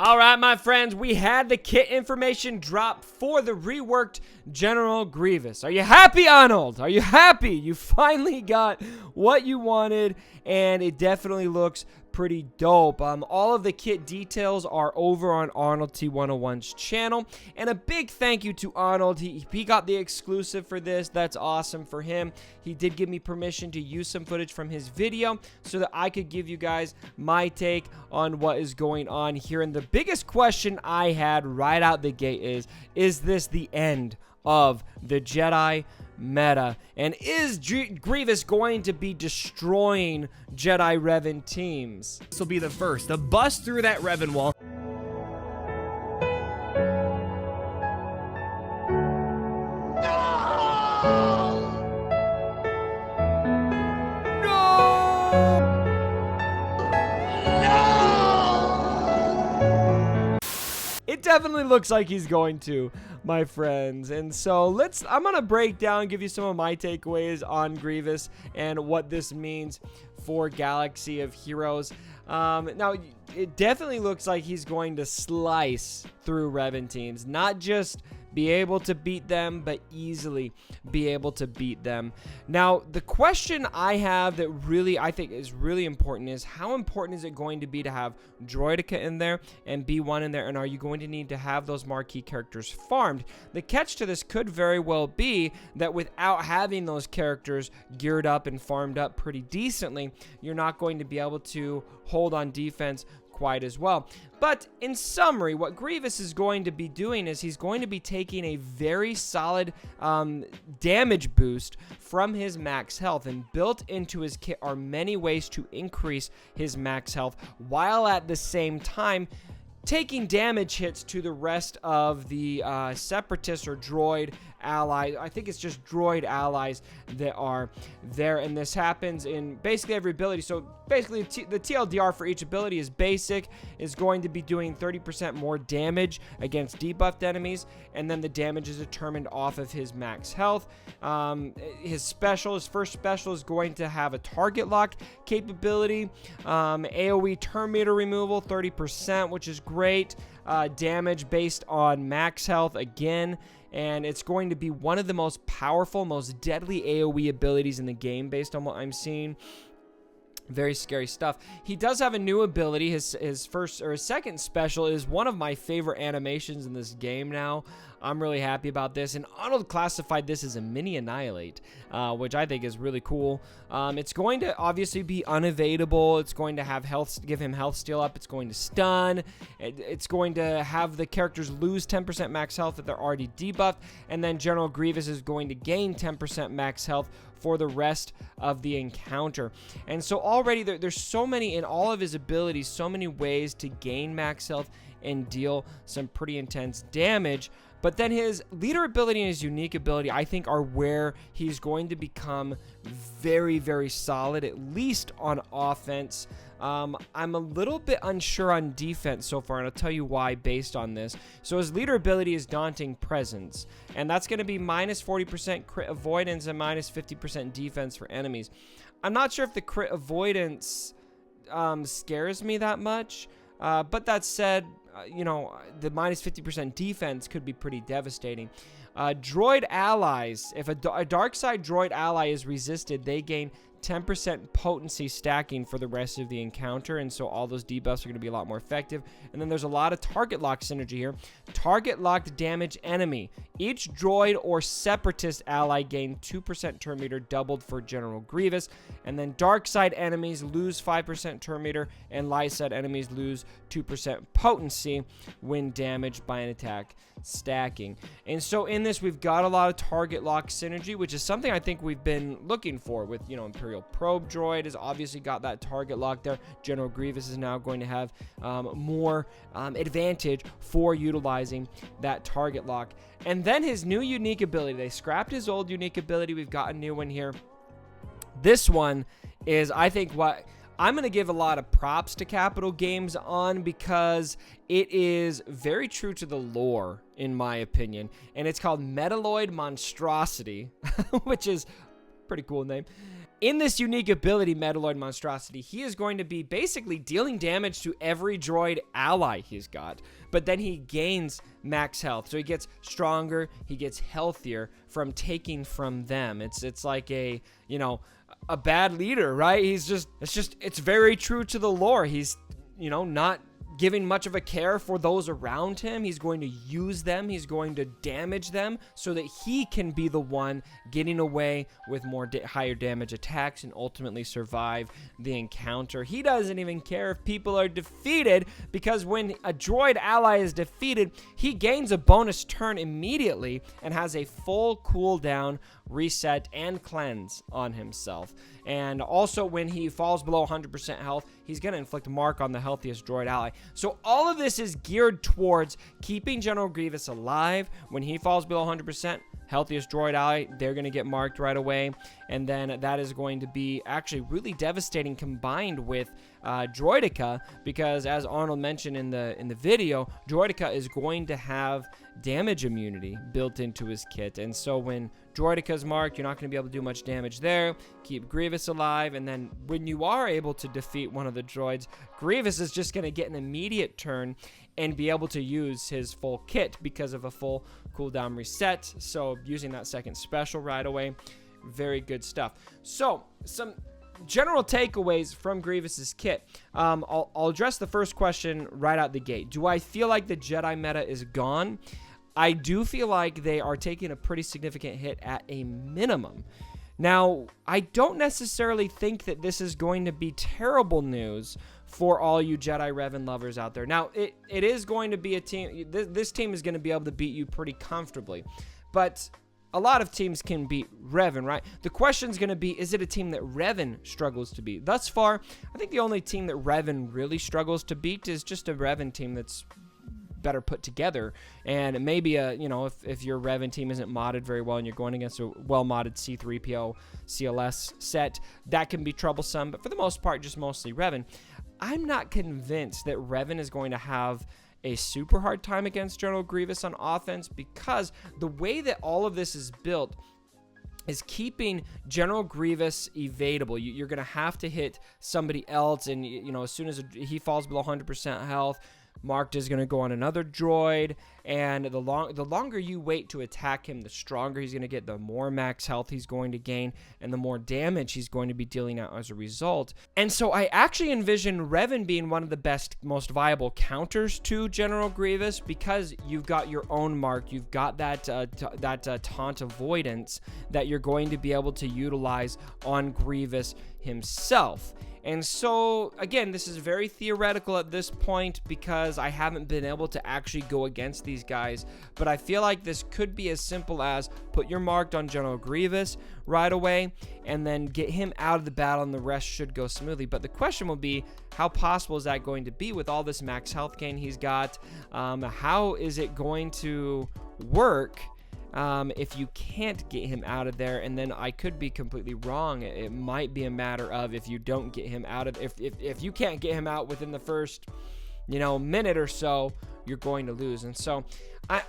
All right, my friends, we had the kit information drop for the reworked General Grievous. Are you happy, Arnold? Are you happy? You finally got what you wanted, and it definitely looks pretty dope. All of the kit details are over on Arnold T101's channel, and a big thank you to Arnold. He got the exclusive for this. That's awesome for him. He did give me permission to use some footage from his video so that I could give you guys my take on what is going on here. And the biggest question I had right out the gate is this the end of the Jedi meta? And is Grievous going to be destroying Jedi Revan teams? This will be the first to bust through that Revan wall. It definitely looks like he's going to, my friends. And so I'm going to break down, give you some of my takeaways on Grievous and what this means for Galaxy of Heroes. Now, it definitely looks like he's going to slice through Revan teams, not just be able to beat them, but easily be able to beat them. Now, the question I have that really I think is really important is, how important is it going to be to have Droideka in there and B1 in there, and are you going to need to have those marquee characters farmed? The catch to this could very well be that without having those characters geared up and farmed up pretty decently, you're not going to be able to hold on defense quite as well. But in summary, what Grievous is going to be doing is he's going to be taking a very solid damage boost from his max health, and built into his kit are many ways to increase his max health while at the same time taking damage hits to the rest of the separatist or droid allies. I think it's just droid allies that are there, and this happens in basically every ability. So basically the TLDR for each ability is basic, is going to be doing 30% more damage against debuffed enemies, and then the damage is determined off of his max health. His first special is going to have a target lock capability, AoE turn meter removal 30%, which is great, damage based on max health again, and it's going to be one of the most powerful, most deadly AoE abilities in the game based on what I'm seeing. Very scary stuff. He does have a new ability. His second special is one of my favorite animations in this game now. I'm really happy about this, and Arnold classified this as a mini annihilate, which I think is really cool. It's going to obviously be unevadable. It's going to have health, give him health steal up. It's going to stun. It's going to have the characters lose 10% max health if they're already debuffed, and then General Grievous is going to gain 10% max health for the rest of the encounter. And so already there's so many in all of his abilities, so many ways to gain max health and deal some pretty intense damage. But then his leader ability and his unique ability, I think, are where he's going to become very, very solid, at least on offense. I'm a little bit unsure on defense so far, and I'll tell you why based on this. So his leader ability is Daunting Presence, and that's going to be minus 40% crit avoidance and minus 50% defense for enemies. I'm not sure if the crit avoidance scares me that much, but that said, you know, the minus 50% defense could be pretty devastating. Droid allies, if a dark side droid ally is resisted, they gain 10% potency stacking for the rest of the encounter, and so all those debuffs are going to be a lot more effective. And then there's a lot of target lock synergy here. Target locked damage enemy. Each droid or separatist ally gain 2% turn meter, doubled for General Grievous. And then dark side enemies lose 5% turn meter, and light side enemies lose 2% potency when damaged by an attack stacking. And so in this, we've got a lot of target lock synergy, which is something I think we've been looking for with, you know, Imperial Probe Droid has obviously got that target lock there. General Grievous is now going to have more advantage for utilizing that target lock. And then his new unique ability. They scrapped his old unique ability. We've got a new one here. This one is, I think, what I'm going to give a lot of props to Capital Games on, because it is very true to the lore, in my opinion. And it's called Metaloid Monstrosity, which is a pretty cool name. In this unique ability, Metaloid Monstrosity, he is going to be basically dealing damage to every droid ally he's got, but then he gains max health. So he gets stronger, he gets healthier from taking from them. It's like a, you know, a bad leader, right? It's very true to the lore. He's, you know, not giving much of a care for those around him. He's going to use them. He's going to damage them so that he can be the one getting away with more higher damage attacks and ultimately survive the encounter. He doesn't even care if people are defeated, because when a droid ally is defeated, he gains a bonus turn immediately and has a full cooldown, reset, and cleanse on himself. And also, when he falls below 100% health, he's going to inflict mark on the healthiest droid ally. So all of this is geared towards keeping General Grievous alive. When he falls below 100%, healthiest droid ally, they're going to get marked right away. And then that is going to be actually really devastating combined with Droideka, because as Arnold mentioned in the video, Droideka is going to have damage immunity built into his kit. And so when Droideka's marked, you're not going to be able to do much damage there. Keep Grievous alive, and then when you are able to defeat one of the droids, Grievous is just going to get an immediate turn and be able to use his full kit because of a full cooldown reset. So using that second special right away, very good stuff. So some general takeaways from Grievous's kit. I'll address the first question right out the gate. Do I feel like the Jedi meta is gone? I do feel like they are taking a pretty significant hit at a minimum. Now, I don't necessarily think that this is going to be terrible news for all you Jedi Revan lovers out there. Now, it is going to be a team. This team is going to be able to beat you pretty comfortably. But a lot of teams can beat Revan, right? The question is going to be, is it a team that Revan struggles to beat? Thus far, I think the only team that Revan really struggles to beat is just a Revan team that's better put together. And maybe if your Revan team isn't modded very well and you're going against a well-modded C-3PO CLS set, that can be troublesome. But for the most part, just mostly Revan. I'm not convinced that Revan is going to have a super hard time against General Grievous on offense, because the way that all of this is built is keeping General Grievous evadable. You're going to have to hit somebody else, and as soon as he falls below 100% health, Marked is going to go on another droid, and the longer you wait to attack him, the stronger he's going to get, the more max health he's going to gain, and the more damage he's going to be dealing out as a result. And so I actually envision Revan being one of the best, most viable counters to General Grievous, because you've got your own mark, you've got that taunt avoidance that you're going to be able to utilize on Grievous himself. And so, again, this is very theoretical at this point because I haven't been able to actually go against these guys, but I feel like this could be as simple as put your mark on General Grievous right away and then get him out of the battle, and the rest should go smoothly. But the question will be, how possible is that going to be with all this max health gain he's got? How is it going to work if you can't get him out of there? And then I could be completely wrong. It might be a matter of, if you don't get him out of, if you can't get him out within the first minute or so, you're going to lose. And so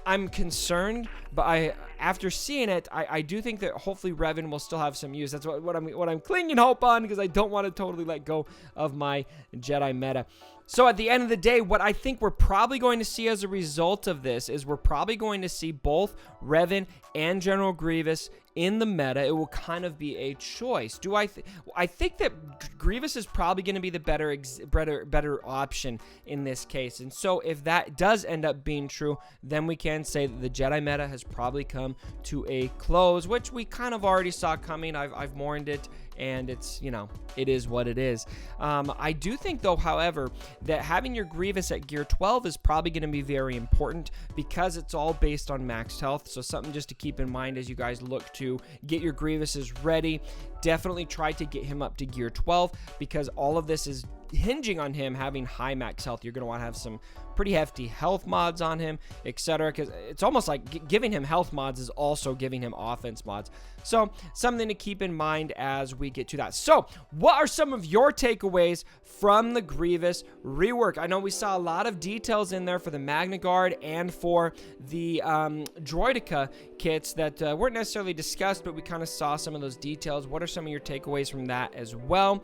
I'm concerned, but after seeing it, I do think that hopefully Revan will still have some use. That's what I'm clinging hope on, because I don't want to totally let go of my Jedi meta. So at the end of the day, what I think we're probably going to see as a result of this is we're probably going to see both Revan and General Grievous in the meta. It will kind of be a choice. I think that Grievous is probably going to be the better option in this case. And so if that does end up being true, then we can say that the Jedi meta has probably come to a close, which we kind of already saw coming. I've mourned it, and it's, it is what it is. I do think, though, however, that having your Grievous at gear 12 is probably going to be very important, because it's all based on maxed health. So something just to keep in mind as you guys look to get your Grievouses ready. Definitely try to get him up to gear 12, because all of this is hinging on him having high max health. You're going to want to have some pretty hefty health mods on him, etc., because it's almost like giving him health mods is also giving him offense mods. So something to keep in mind as we get to that. So what are some of your takeaways from the Grievous rework? I know we saw a lot of details in there for the Magna Guard and for the Droideka kits that weren't necessarily discussed, but we kind of saw some of those details. What are some of your takeaways from that as well?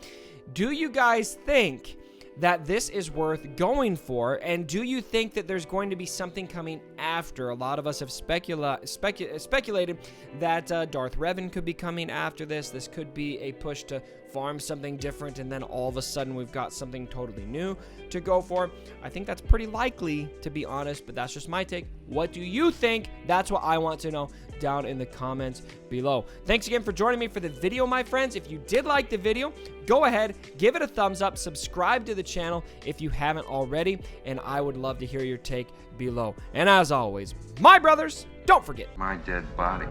Do you guys think that this is worth going for, and do you think that there's going to be something coming after? A lot of us have speculated that Darth Revan could be coming after this. This could be a push to farm something different, and then all of a sudden we've got something totally new to go for. I think that's pretty likely, to be honest, but that's just my take. What do you think? That's what I want to know down in the comments below. Thanks again for joining me for the video, my friends. If you did like the video, go ahead, give it a thumbs up, subscribe to the channel if you haven't already, and I would love to hear your take below. And as always, my brothers, don't forget my dead body.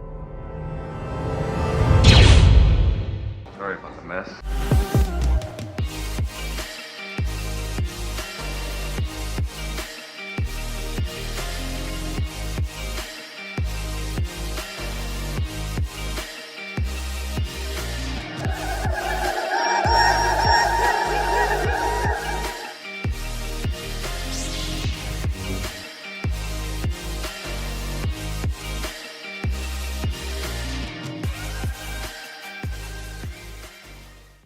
Sorry about the mess.